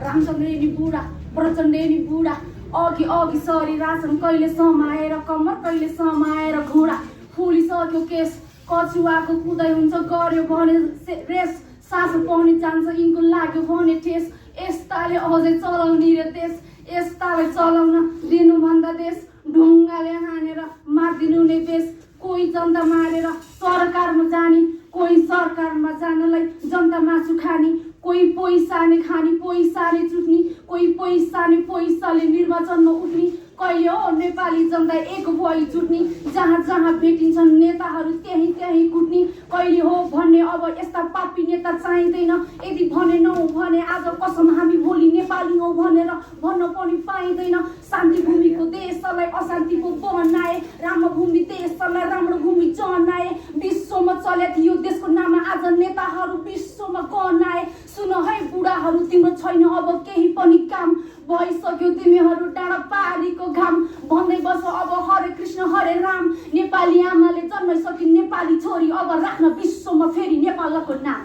रामचन्द्र नि बुढा, प्रचण्ड नि बुढा, अघि अघि सरिरहेछन्, कहिले समाएर कम्मर, कहिले समाएर घुँडा, फुलिसक्यो केस, कछुवाको कुदाइ हुन्छ, गर्यो भने रेस, सास पाउन जान्छ, यिनको लाग्यो भने ठेस, यस्ताले अझै चलाउने र देश, यस्तालाई चलाउन दिनुभन्दा देश, ढुङ्गाले हानेर मारिदिनु नै बेस, कोही जनता मारेर सरकारमा जाने, कोही सरकारमा जानलाई जनता मासु खाने, कोही पैसाले खाने, पैसाले चुट्ने, कोही पैसाले निर्वाचनमा उठ्ने, कहिले हो नेपाली जनता एक भई जुट्ने, जहाँ जहाँ भेटिन्छन् नेताहरू त्यही त्यही कुट्ने, कहिले हो भन्ने अब यस्ता पापी नेता चाहिँदैन, यदि भनेनौ भने आज कसम हामी भोलि नेपाली हौ भनेर भन्न पनि पाइँदैन, शान्ति भूमिको देशलाई अशान्तिको बनाए, राम्रो भूमि देशलाई राम्रो भूमि जनाए, विश्वमा चले थियो देशको नाम आज नेताहरू विश्वमा गनाए, सुन है बुढाहरू तिम्रो छैन अब केही पनि काम, भइसक्यो तिमीहरू डाँडा पारीको घाम, भन्दै बस अब हरे कृष्ण हरे राम, नेपाली आमाले जन्माइसकी नेपाली छोरी, अब राख्न विश्वमा फेरि नेपालको नाम।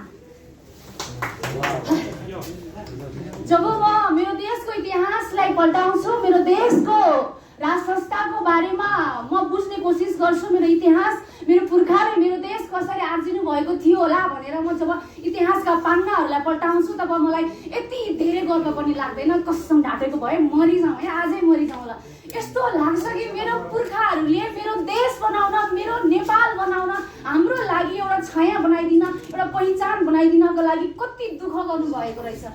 जब म मेरो देशको इतिहासलाई पल्टाउँछु, मेरो देशको राज संस्थाको बारेमा म बुझ्ने कोसिस गर्छु, मेरो इतिहास, मेरो पुर्खाले मेरो देश कसरी आर्जिनु भएको थियो होला भनेर म जब इतिहासका पान्नाहरूलाई पल्टाउँछु तब मलाई यति धेरै गर्व पनि लाग्दैन, कसम ढाँटेको भए मरिजाउँ है, आजै मरिजाउँ ल। यस्तो लाग्छ कि मेरो पुर्खाहरूले मेरो देश बनाउन, मेरो नेपाल बनाउन, हाम्रो लागि एउटा छाया बनाइदिन, एउटा पहिचान बनाइदिनको लागि कति दुःख गर्नुभएको रहेछ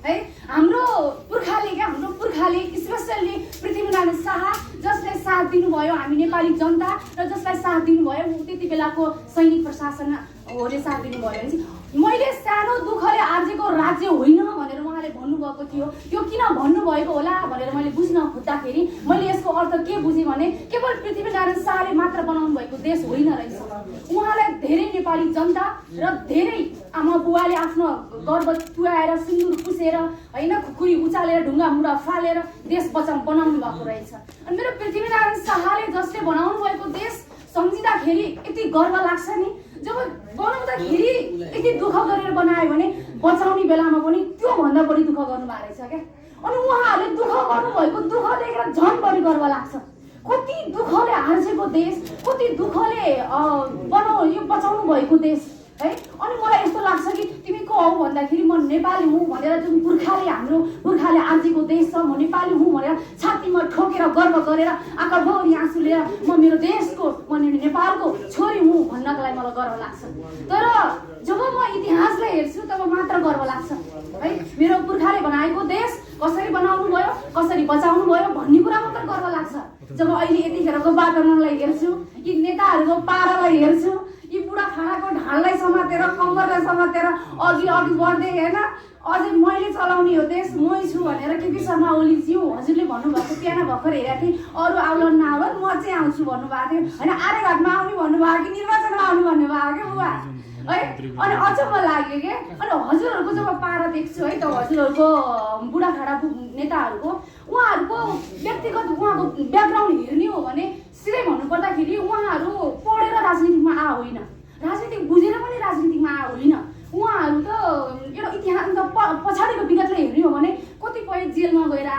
है। हाम्रो पुर्खाले स्पेसल्ली पृथ्वीनारायण शाह जसले साथ दिनुभयो हामी नेपाली जनता र जसलाई साथ दिनुभयो त्यति बेलाको सैनिक प्रशासनहरूले साथ दिनुभयो भने चाहिँ मैले सानो दुःखले आर्जेको राज्य होइन भनेर उहाँले भन्नुभएको थियो। यो किन भन्नुभएको होला भनेर मैले बुझ्न खोज्दाखेरि मैले यसको अर्थ के बुझेँ भने केवल पृथ्वीनारायण शाहले मात्र बनाउनु भएको देश होइन रहेछ, उहाँलाई धेरै नेपाली जनता र धेरै आमा बुवाले आफ्नो गर्व तुहाएर सिन्दुर पुसेर होइन खुकुरी उचालेर ढुङ्गा मुढा फालेर देश बनाउनु भएको रहेछ। अनि मेरो पृथ्वीनारायण शाहले जसले बनाउनु भएको देश सम्झिँदाखेरि यति गर्व लाग्छ नि, जब बनाउँदाखेरि यति दुःख गरेर बनायो भने बचाउने बेलामा पनि त्योभन्दा बढी दुःख गर्नुभएको रहेछ क्या। अनि उहाँहरूले दुःख गर्नुभएको दुःख देखेर झन् बढी गर्व लाग्छ। कति दुःखले आर्जेको देश, कति दुःखले यो बचाउनु भएको देश है। अनि मलाई यस्तो लाग्छ कि तिमी को हौ भन्दाखेरि म नेपाली हुँ भनेर जुन हाम्रो पुर्खाले आर्जेको देश छ, म नेपाली हुँ भनेर छातीमा ठोकेर गर्व गरेर आँखाभरि आँसु लिएर म मेरो देशको, म नेपालको छोरी हुँ भन्नको लागि मलाई गर्व लाग्छ। तर जब म इतिहासलाई हेर्छु तब मात्र गर्व लाग्छ है। मेरो पुर्खाले बनाएको देश कसरी बनाउनु भयो, कसरी बचाउनु भयो भन्ने कुरा मात्र गर्व लाग्छ। जब अहिले यतिखेरको वातावरणलाई हेर्छु, यी नेताहरूको पारालाई हेर्छु, यी बुढा खाडाको ढाललाई समातेर कम्मरलाई समातेर अघि अघि बढ्दै होइन अझै मैले चलाउने हो देश मै छु भनेर केपी शर्मा ओलीज्यू हजुरले भन्नुभएको बिहान भर्खर हेरेको थिएँ, अरू आउलन नआउलन म चाहिँ आउँछु भन्नुभएको थियो होइन, आर्यघाटमा आउने भन्नुभयो कि निर्वाचनमा आउनु भन्नुभएको क्या बुबा है। अनि अचम्म लाग्यो क्या। अनि हजुरहरूको जब पारा देख्छु है त हजुरहरूको बुढाखाडा नेताहरूको उहाँहरूको व्यक्तिगत उहाँको ब्याकग्राउन्ड हेर्ने हो भने सिधै भन्नुपर्दाखेरि उहाँहरू पढेर राजनीतिमा होइन, राजनीति बुझेर पनि राजनीतिमा होइन, उहाँहरू त एउटा इतिहास पछाडिको विगतलाई हेर्ने हो भने कतिपय जेलमा गएर,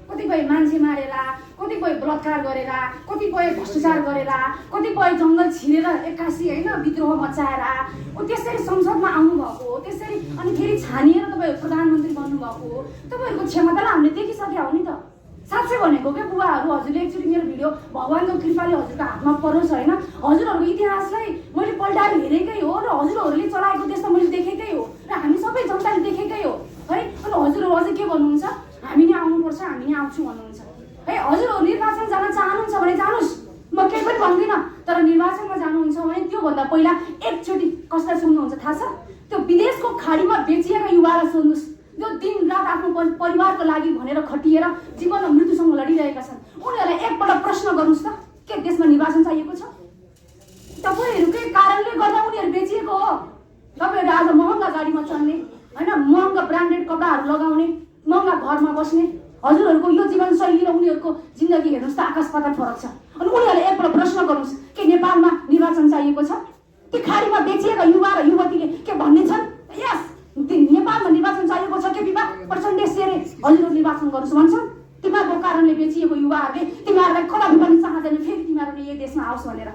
कतिपय मान्छे मारेर, कतिपय बलात्कार गरेर, कतिपय भ्रष्टाचार गरेर, कतिपय जङ्गल छिरेर 81 होइन विद्रोह मचाएर त्यसरी संसदमा आउनुभएको हो, त्यसरी अनि फेरि छानिएर तपाईँ प्रधानमन्त्री बन्नुभएको हो। तपाईँहरूको क्षमतालाई हामीले देखिसक्यो हो नि त। साँच्चै भनेको क्या बुबाहरू, हजुरले एकचोटि मेरो भिडियो भगवान्को कृपाले हजुरको हातमा परोस् होइन, हजुरहरूको इतिहासलाई मैले पल्टाएर हेरेकै हो र हजुरहरूले चलाएको देश त मैले देखेकै हो र हामी सबै जनताले देखेकै हो है। अनि हजुरहरू अझै के भन्नुहुन्छ, हामी नै आउनुपर्छ, हामी नै आउँछु भन्नुहुन्छ है। हजुरहरू निर्वाचन जान चाहनुहुन्छ भने जानुहोस्, म केही पनि भन्दिनँ, तर निर्वाचनमा जानुहुन्छ भने त्योभन्दा पहिला एकचोटि कसलाई सुन्नुहुन्छ थाहा छ? त्यो विदेशको खाडीमा बेचिएका युवालाई सोध्नुहोस्, जो दिन रात आफ्नो परिवारको लागि भनेर खटिएर जीवन र मृत्युसँग लडिरहेका छन्, उनीहरूलाई एकपल्ट प्रश्न गर्नुहोस् त, के देशमा निर्वाचन चाहिएको छ? तपाईँहरूकै कारणले गर्दा उनीहरू बेचिएको हो। तपाईँहरू आज महँगा गाडीमा चढ्ने होइन, महँगा ब्रान्डेड कपडाहरू लगाउने, महँगा घरमा बस्ने, हजुरहरूको यो जीवनशैली र उनीहरूको जिन्दगी हेर्नुहोस् त आकाश पाताल फरक छ। अनि उनीहरूले एकपल्ट प्रश्न गर्नुहोस्, के नेपालमा निर्वाचन चाहिएको छ? ती खाडीमा बेचिएका युवा र युवतीले के भन्ने छन्? यस, नेपालमा निर्वाचन चाहिएको छ केपीमा प्रचण्ड सेरे हजुरहरू निर्वाचन गर्नुहोस् भन्छन्। तिमीहरूको कारणले बेचिएको युवाहरूले तिमीहरूलाई कदापि पनि चाहँदैन फेरि तिमीहरूले यो देशमा आओस् भनेर।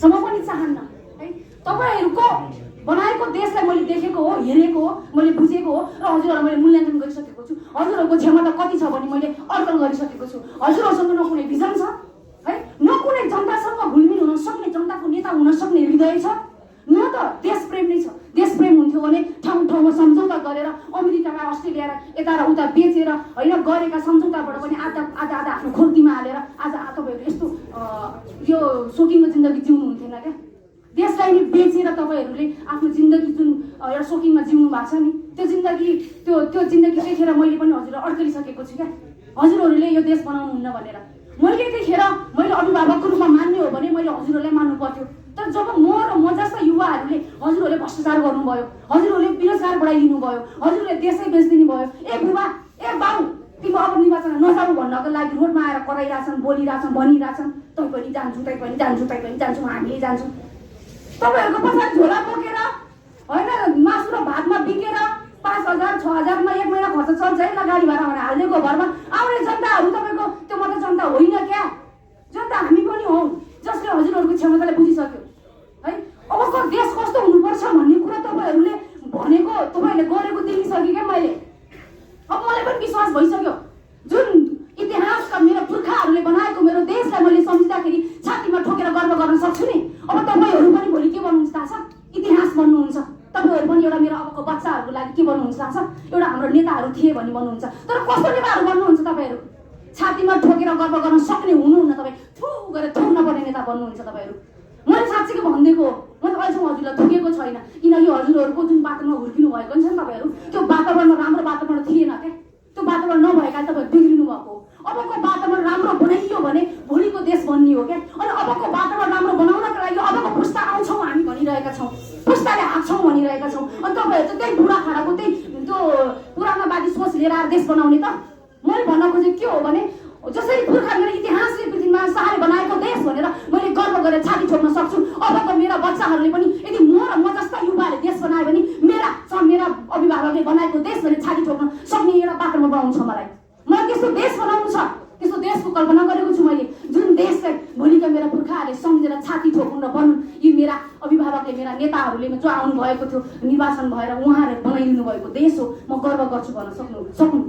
म पनि चाहन्न है। तपाईँहरूको बनाएको देशलाई मैले देखेको हो, हेरेको हो, मैले बुझेको हो र हजुरहरूलाई मैले मूल्याङ्कन गरिसकेको छु। हजुरहरूको क्षमता कति छ भने मैले अड्कल गरिसकेको छु। हजुरहरूसँग न कुनै भिजन छ है, न कुनै जनतासँग घुलमिल हुन सक्ने, जनताको नेता हुन सक्ने हृदय छ, न त देशप्रेम नै छ। देशप्रेम हुन्थ्यो भने ठाउँ ठाउँमा सम्झौता गरेर अमेरिकामा अस्ट्रेलिया यता र उता बेचेर होइन गरेका सम्झौताबाट पनि आधा आफ्नो खोल्तीमा हालेर आज तपाईँहरू यस्तो यो सोकिलो जिन्दगी जिउनु हुन्थेन क्या। देशलाई नि बेचेर तपाईँहरूले आफ्नो जिन्दगी जुन एउटा सोकिङमा जिउनु भएको छ नि त्यो जिन्दगी देखेर मैले पनि हजुरलाई अड्कलिसकेको छु क्या। हजुरहरूले यो देश बनाउनुहुन्न भनेर मैले देखेर मैले अभिभावकको रूपमा मान्ने हो भने मैले हजुरहरूलाई मान्नु पर्थ्यो। तर जब म जस्ता युवाहरूले हजुरहरूले भ्रष्टाचार गर्नुभयो, हजुरहरूले बेरोजगार बढाइदिनु भयो, हजुरहरूले देशै बेचिदिनु भयो, ए बुबा ए बाउ तिमी अब निर्वाचन नजाऊ भन्नको लागि रोडमा आएर कराइरहेछन्, बोलिरहेछन्, भनिरहेछन् तै पनि जान्छु हामीले जान्छौँ। तपाईँहरूको पछाडि झोला बोकेर होइन मासु र भातमा बिकेर 5,000 6,000मा 1 महिना खर्च चल्छ है ल गाडी भाडा भनेर हालिदिएको घरमा आउने जनताहरू तपाईँको त्यो मात्र जनता होइन क्या। जनता हामी पनि हौ जसले हजुरहरूको क्षमतालाई बुझिसक्यो है। अबको देश कस्तो हुनुपर्छ भन्ने कुरा तपाईँहरूले भनेको तपाईँहरूले गरेको देखिसकेँ क्या मैले। अब मलाई पनि विश्वास भइसक्यो जुन इतिहासका मेरो पुर्खाहरूले बनाएको मेरो देशलाई मैले सम्झिँदाखेरि छातीमा ठोकेर गर्व गर्न सक्छु नि। अब तपाईँहरू पनि भोलि के भन्नुहुन्छ थाहा छ? इतिहास बन्नुहुन्छ। तपाईँहरू पनि एउटा मेरो अबको बच्चाहरूको लागि के बन्नुहुन्छ थाहा छ? एउटा हाम्रो नेताहरू थिए भन्ने भन्नुहुन्छ। तर कस्तो नेताहरू बन्नुहुन्छ तपाईँहरू? छातीमा ठोकेर गर्व गर्न सक्ने हुनुहुन्न। तपाईँ थु गरेर थुक्न पर्ने नेता बन्नुहुन्छ तपाईँहरू। मैले साँच्चीको भनिदिएको हो, म त अहिलेसम्म हजुरलाई थुकेको छैन किनकि हजुरहरूको जुन वातावरणमा हुर्किनु भएको नि छ नि तपाईँहरू त्यो वातावरणमा राम्रो वातावरण थिएन क्या। त्यो वातावरण नभएका तपाईँहरू बिग्रिनु भएको हो। अबको वातावरण राम्रो बनाइयो भने भोलिको देश बन्ने हो क्या। अनि अबको वातावरण राम्रो बनाउनका लागि अबको पुस्ता आउँछौँ हामी भनिरहेका छौँ, पुस्ताले हाँक्छौँ भनिरहेका छौँ। अनि तपाईँहरू चाहिँ त्यही बुढा खाडाको त्यही त्यो पुरानोवादी सोच लिएर आएर देश बनाउने त? मैले भन्न खोजेको के हो भने जसरी पुर्खा मेरो इतिहासले पृथ्वीमा शाहले बनाएको देश भनेर मैले गर्व गरेर छाती ठोक्न सक्छु। अबको मेरा बच्चाहरूले पनि यदि म जस्ता युवाले देश बनायो भने मेरा अभिभावकले बनाएको देश भनेर छाती ठोक्न सक्ने एउटा बाटोमा बनाउँछ मलाई त्यस्तो देश बनाउनु छ। त्यस्तो देशको कल्पना गरेको छु मैले जुन देशलाई भोलिका मेरा पुर्खाहरूले सम्झेर छाती ठोक्नु र बन्नु। यो मेरा अभिभावकले मेरा नेताहरूले जो आउनु भएको थियो निर्वाचन भएर उहाँहरूले बनाइदिनु भएको देश हो। म गर्व गर्छु भन्न सक्नु।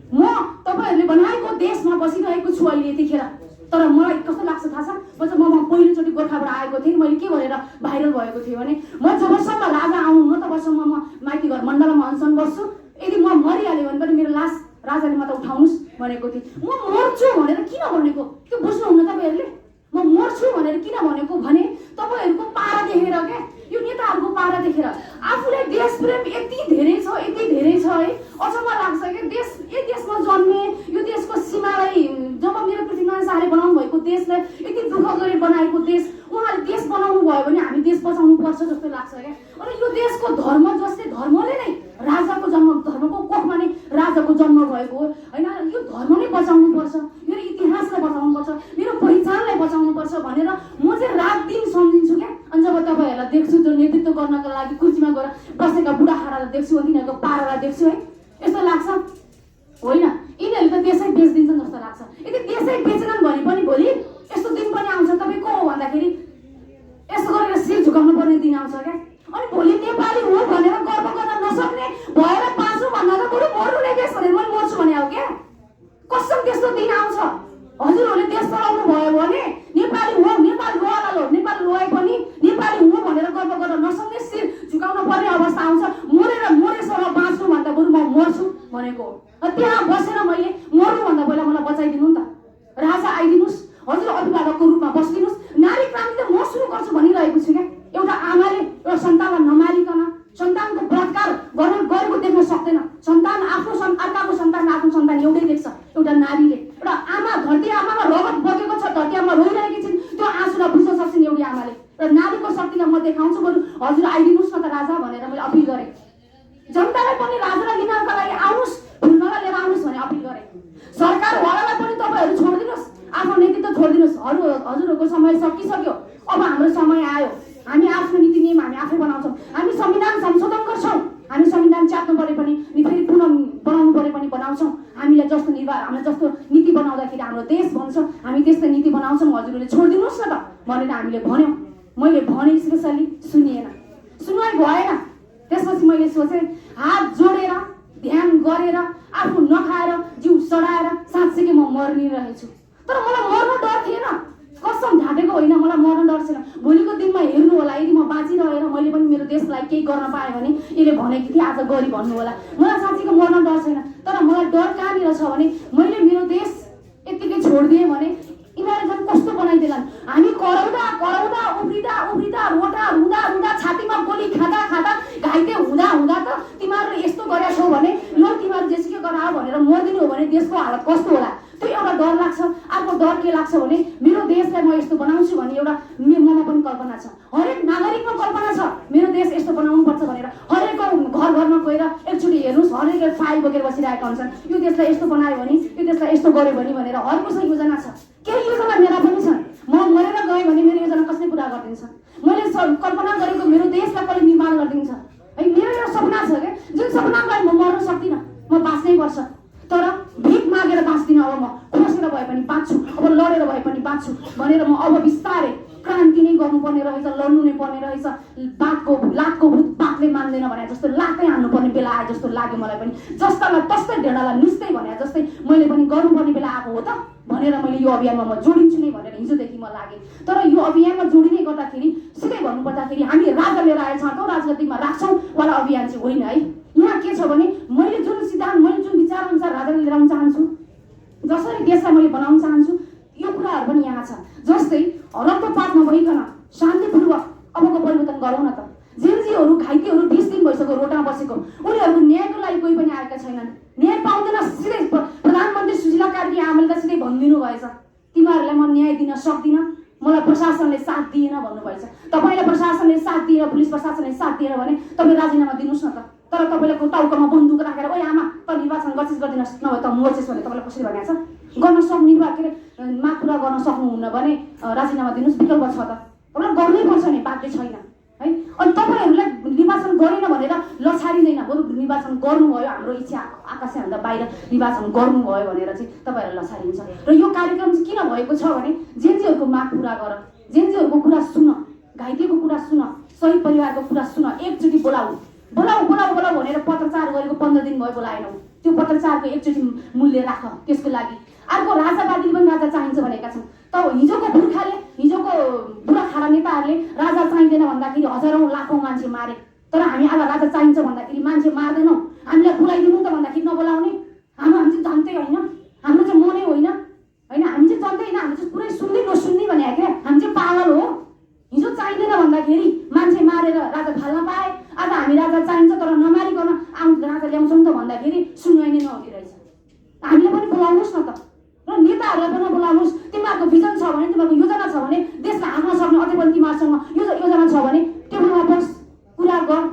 म तपाईँहरूले बनाएको देशमा बसिरहेको छु अहिले यतिखेर। तर मलाई कस्तो लाग्छ थाहा छ? म पहिलोचोटि गोर्खाबाट आएको थिएँ। मैले के भनेर भाइरल भएको थिएँ भने म जबसम्म राजा आउनुहुन्न तबसम्म म माइती घर मण्डलमा अनसन बस्छु। यदि म मरिहालेँ भने पनि मेरो लास राजाले मात्र उठाउनुहोस् भनेको थिएँ। म मर्छु भनेर किन भनेको त्यो बुझ्नुहुन्न तपाईँहरूले? म मर्छु भनेर किन भनेको भने तपाईँहरूको पारा देखेर क्या, यो नेताहरूको पारा देखेर आफूलाई देशप्रेम यति धेरै छ है। अचम्म लाग्छ क्या। यो देशमा जन्मे यो देशको सीमालाई जब मेरो पृथ्वीनारायण शाहले बनाउनु भएको देशलाई यति दुःख गरेर बनाएको देश उहाँले देश बनाउनु भयो भने हामी देश बचाउनु पर्छ जस्तो लाग्छ क्या। अनि यो देशको धर्मले नै राजाको जन्म, धर्मको कोखमा नै राजाको जन्म भएको हो होइन। यो धर्म नै बचाउनु पर्छ, मेरो इतिहासलाई बचाउनु पर्छ, मेरो पहिचानलाई बचाउनु पर्छ भनेर म चाहिँ रात दिन सम्झिन्छु क्या। अनि जब तपाईँहरूलाई देख्छु त्यो नेतृत्व गर्नका लागि कुर्सीमा गएर बसेका बुढाखाडालाई देख्छु, तिनीहरूको पारालाई देख्छु है, यस्तो लाग्छ होइन यिनीहरूले त देशै बेचिदिन्छन् जस्तो लाग्छ। यदि देशै बेचेनन् भने पनि भोलि यस्तो दिन पनि आउँछ। तपाईँ को हो भन्दाखेरि यस्तो गरेर शिर झुकाउनु पर्ने दिन आउँछ क्या। अनि भोलि नेपाली हो भनेर गर्व गर्न नसक्ने भएर बाँच्नु भन्दा त बरु मर्नु नै देश भनेर मैले मर्छु भने हो क्या। कसम त्यस्तो दिन आउँछ। हजुरहरूले देश चलाउनु भयो भने नेपाली हो, नेपाल रोवाला हो, नेपाल रोए पनि नेपाली हो भनेर गर्व गर्न नसक्ने शिर झुकाउनु पर्ने अवस्था आउँछ। मरेसम्म बाँच्नु भन्दा बरु म मर्छु भनेको हो। त्यहाँ बसेर मैले मर्नुभन्दा पहिला मलाई बचाइदिनु नि त। राजा आइदिनुहोस्, हजुर अभिभावकको रूपमा बसिदिनुहोस्। नारी क्रान्ति त म सुरु गर्छु भनिरहेको छु क्या। एउटा आमाले एउटा सन्तानलाई नमालिकन सन्तानको बलात्कार गरेको देख्न सक्दैन। सन्तान अर्काको सन्तान आफ्नो सन्तान एउटै देख्छ। एउटा नारीले एउटा आमा धरती आमामा रगत बगेको छ, धरती आमा रोइरहेकी छिन्, त्यो आँसुलाई बुझ्न सक्छन् एउटी आमाले। र नारीको शक्तिलाई म देखाउँछु, बरु हजुर आइदिनुहोस् न त राजा भनेर मैले अपिल गरेँ। जनतालाई पनि राजालाई लिनका लागि आउनुहोस्, फुल्नलाई लिएर आउनुहोस् भने अपिल गरेँ। सरकारवालालाई पनि तपाईँहरू छोडिदिनुहोस्, आफ्नो नेतृत्व छोडिदिनुहोस्। हजुरहरूको समय सकिसक्यो, अब हाम्रो समय आयो। हामी आफ्नो नीति नियम हामी आफै बनाउँछौँ। हामी संविधान संशोधन गर्छौँ, हामी संविधान च्याप्टर हामीलाई जस्तो हामीले जस्तो नीति बनाउँदाखेरि हाम्रो देश भन्छ हामी त्यस्तै नीति बनाउँछौँ, हजुरहरूले छोडिदिनुहोस् न त भनेर हामीले भन्यौँ। मैले भने स्पेसली सुनिएन, सुनवाई भएन। त्यसपछि मैले सोचेँ हात जोडेर ध्यान गरेर आफू नखाएर जिउ सडाएर साँच्चै म मर्ने रहेछु। तर मलाई मर्न डर थिएन, कसम ढाँटेको होइन, मलाई मर्न डर छैन। भोलिको दिनमा हेर्नु होला, यदि म बाँचिरहेर मैले पनि मेरो देशलाई केही गर्न पाएँ भने यसले भनेकी थिएँ आज गरी भन्नु होला। मलाई साँच्चीको मर्न डर छैन, तर मलाई डर कहाँनिर छ भने मैले मेरो देश यत्तिकै छोडिदिएँ भने यिनीहरू झन् कस्तो बनाइदिएलान्। हामी कराउँदा कराउँदा उफ्रिँदा उफ्रिँदा रोटा रुँदा रुँदा छातीमा गोली खाँदा खाँदा घाइते हुँदा हुँदा त तिमीहरूले यस्तो गरेका छौ भने ल तिमीहरू जेसुकै गराओ भनेर मरिदिनु हो भने देशको हालत कस्तो होला, त्यो एउटा डर लाग्छ। अर्को डर के लाग्छ भने मेरो देशलाई म यस्तो बनाउँछु भन्ने एउटा ममा पनि कल्पना छ, हरेक नागरिकमा कल्पना छ मेरो देश यस्तो बनाउनुपर्छ भनेर। हरेकको घर घरमा गएर एकचोटि हेर्नुहोस्, हरेक फाइल बोकेर बसिरहेका हुन्छन्, यो देशलाई यस्तो बनायो भने यो देशलाई यस्तो गर्यो भने भनेर हर कसैको योजना छ। केही योजना मेरा पनि छन्, म मरेर गएँ भने मेरो योजना कसले पुरा गरिदिन्छ, मैले कल्पना गरेको मेरो देशलाई कसले निर्माण गरिदिन्छ है। मेरो एउटा सपना छ क्या, जुन सपनालाई म मर्न सक्दिनँ, म बाँच्नै पर्छ। तर भिख मागेर बाँच्दिनँ, अब म खोसेर भए पनि बाँच्छु, अब लडेर भए पनि बाँच्छु भनेर म अब बिस्तारै क्रान्ति नै गर्नुपर्ने रहेछ, लड्नु नै पर्ने रहेछ। लातको भूत पातले मान्दैन भने जस्तो लातै हान्नुपर्ने बेला आयो जस्तो लाग्यो मलाई पनि। जस्तालाई तस्तै ढेडालाई निस्तै भने जस्तै मैले पनि गर्नुपर्ने बेला आएको हो त भनेर मैले यो अभियानमा म जोडिन्छु नै भनेर हिजोदेखि म लागेँ। तर यो अभियानमा जोडिने गर्दाखेरि सिधै भन्नुपर्दाखेरि हामी राजा लिएर आएर छौँ राजनीतिमा राख्छौँ वाला अभियान चाहिँ होइन है। यहाँ के छ भने मैले जुन सिद्धान्त मैले जुन विचार अनुसार राजाले लिएर आउन चाहन्छु, जसरी देशलाई मैले बनाउन चाहन्छु, यो कुराहरू पनि यहाँ छ। जस्तै रक्तपात नभइकन शान्तिपूर्वक अबको परिवर्तन गरौँ न त। जेनजीहरू घाइतेहरू 20 दिन भइसक्यो रोटामा बसेको, उनीहरूको न्यायको लागि कोही पनि आएका छैनन्, न्याय पाउँदैन। सिधै प्रधानमन्त्री सुशीला कार्की आमाले त सिधै भनिदिनु भएछ तिमीहरूलाई म न्याय दिन सक्दिनँ, मलाई प्रशासनले साथ दिएन भन्नुभएछ। तपाईँलाई प्रशासनले साथ दिएर पुलिस प्रशासनले साथ दिएर भने तपाईँ राजीनामा दिनुहोस् न त। तर तपाईँलाई टाउकोमा बन्दुक राखेर ओइ आमा त निर्वाचन गर्छिस् गरिदिनुहोस्, नभए त मर्छिस् भने तपाईँलाई कसरी भनेको छ? गर्न सक्ने के अरे माग पुरा गर्न सक्नुहुन्न भने राजीनामा दिनुहोस्, विकल्प छ त, तपाईँलाई गर्नै पर्छ नि, बाध्य छैन है। अनि तपाईँहरूलाई निर्वाचन गरेन भनेर लछारिँदैन, बरु निर्वाचन गर्नुभयो, हाम्रो इच्छा आकाशभन्दा बाहिर निर्वाचन गर्नुभयो भनेर चाहिँ तपाईँहरूलाई लछारिन्छ। र यो कार्यक्रम चाहिँ किन भएको छ भने जेनजीहरूको माग पुरा गर, जेनजीहरूको कुरा सुन, घाइतेको कुरा सुन, शहीद परिवारको कुरा सुन, एकचोटि बोलाऊ बोलाऊ बोलाऊ बोलाऊ भनेर पत्रचार गरेको 15 दिन भयो बोलाएनौ। त्यो पत्रचारको एकचोटि मूल्य राख त्यसको लागि। अर्को राजावादीले पनि राजा चाहिन्छ भनेका छन्। त हिजोको पुर्खाले हिजोको बुढा खाडा नेताहरूले राजा चाहिँदैन भन्दाखेरि हजारौँ लाखौँ मान्छे मारे, तर हामी आज राजा चाहिन्छ भन्दाखेरि मान्छे मार्दैनौँ। हामीलाई बोलाइदिनु त भन्दाखेरि नबोलाउने, हामी चाहिँ जनतै होइन, हाम्रो चाहिँ मनै होइन होइन, हामी चाहिँ जनतै होइन, हामी चाहिँ पुरै सुन्दै नसुन्ने भने क्या, हामी चाहिँ पागल हो। हिजो चाहिँदैन भन्दाखेरि मान्छे मारेर राजा फाल्न पाए, आज हामी राजा चाहिन्छ तर नमारिकन राजा ल्याउँछौँ त भन्दाखेरि सुनवाई नै नहुँदो रहेछ। हामीले पनि बोलाउनुहोस् न त, र नेताहरूलाई पनि बोलाउनुहोस्। तिमीहरूको भिजन छ भने, तिमीहरूको योजना छ भने, देशलाई हाँक्न सक्ने अझै पनि तिमीहरूसँग योजना छ भने टेबलमा बस, कुरा गर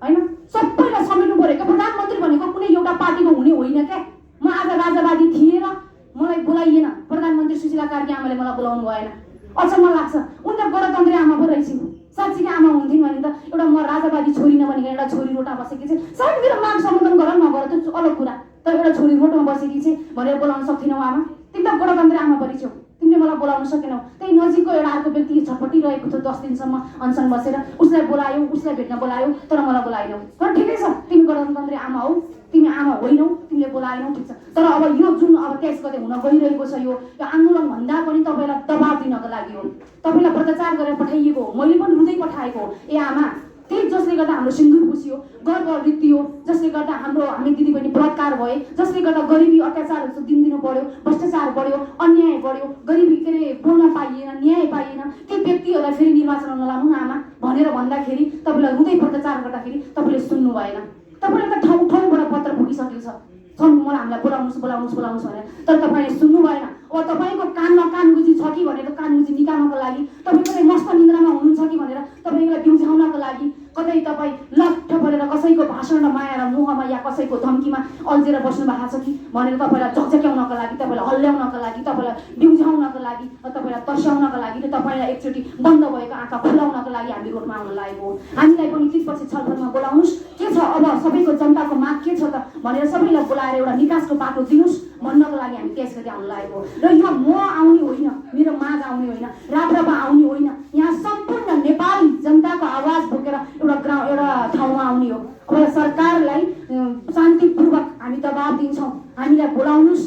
होइन। सबैलाई समेट्नु पऱ्यो क्या। प्रधानमन्त्री भनेको कुनै एउटा पार्टीको हुने होइन क्या। म आज राजावादी थिएँ र मलाई बोलाइएन, प्रधानमन्त्री सुशीला कार्की आमाले मलाई बोलाउनु भएन। अचम्म लाग्छ, उनी त गणतन्त्री आमा पो रहेछन्। साँच्चीकै आमा हुन्थिन् भने त एउटा म राजावादी छोरी नभनिकन एउटा छोरी रोटा बसेकी चाहिँ सायद मेरो माग सम्बोधन गर नगर त्यो अलग कुरा, तर एउटा छोरी रोटमा बसेकी चाहिँ भनेर बोलाउन सक्थिनौ आमा? तिमी त गणतन्त्री आमा परिछौ, तिमीले मलाई बोलाउन सकेनौ। त्यही नजिकको एउटा अर्को व्यक्ति छटपटिरहेको थियो 10 दिनसम्म अनसन बसेर, उसलाई बोलायौ, उसलाई भेट्न बोलायौ, तर मलाई बोलाएनौ। तर ठिकै छ, तिमी गणतन्त्री आमा हौ, तिमी आमा होइनौ, तिमीले बोलाएनौ, ठिक छ। तर अब यो जुन अब 23 गते हुन गइरहेको छ यो आन्दोलन भन्दा पनि तपाईँलाई दबाब दिनको लागि हो, तपाईँलाई प्रचार गरेर पठाइएको हो, मैले पनि रुँदै पठाएको हो। ए आमा, त्यही जसले गर्दा हाम्रो सिन्दुर पुसियो, गर्व वृत्तियो, जसले गर्दा हामी दिदीबहिनी बलात्कार भए, जसले गर्दा गरिबी अत्याचारहरू दिनदिन बढ्यो, भ्रष्टाचार बढ्यो, अन्याय बढ्यो, गरिबी के अरे बोल्न पाइएन, न्याय पाइएन, ती व्यक्तिहरूलाई फेरि निर्वाचन नलाउनु न आमा भनेर भन्दाखेरि तपाईँलाई रुँदै प्रचार गर्दाखेरि तपाईँले सुन्नु भएन। तपाईँले त ठाउँ ठाउँबाट पत्र पुगिसकेको छ मलाई हामीलाई बोलाउनुहोस् बोलाउनुहोस् बोलाउनुहोस् भनेर, तर तपाईँले सुन्नु भएन। अब तपाईँको कानमा कानगुजी छ कि भनेर कानगुजी निकाल्नको लागि, तपाईँ कतै मस्त निन्द्रामा हुनुहुन्छ कि भनेर तपाईँलाई बिउझाउनको लागि कतै तपाईँ लट्ठ परेर कसैको भाषण र माया र मोहमा या कसैको धम्कीमा अल्झेर बस्नु भएको छ कि भनेर तपाईँलाई झकझक्याउनको लागि, तपाईँलाई हल्ल्याउनको लागि, तपाईँलाई बिउझाउनको लागि, तपाईँलाई तर्साउनको लागि र तपाईँलाई एकचोटि बन्द भएको आँखा खुलाउनको लागि हामी रोडमा आउन लागेको हो। हामीलाई पनि त्यसपछि छलफलमा बोलाउनुहोस्, के छ अब सबैको जनताको माग के छ त भनेर सबैलाई बोलाएर एउटा निकासको बाटो दिनुहोस् भन्नको लागि हामी त्यस गरी आउन लागेको हो। र यो म आउने होइन, मेरो माझ आउने होइन, राप्रपा आउने होइन, यहाँ सम्पूर्ण नेपाली जनताको आवाज बोकेर एउटा ठाउँमा आउने हो। अब सरकारलाई शान्तिपूर्वक हामी दबाब दिन्छौँ, हामीलाई बोलाउनुहोस्,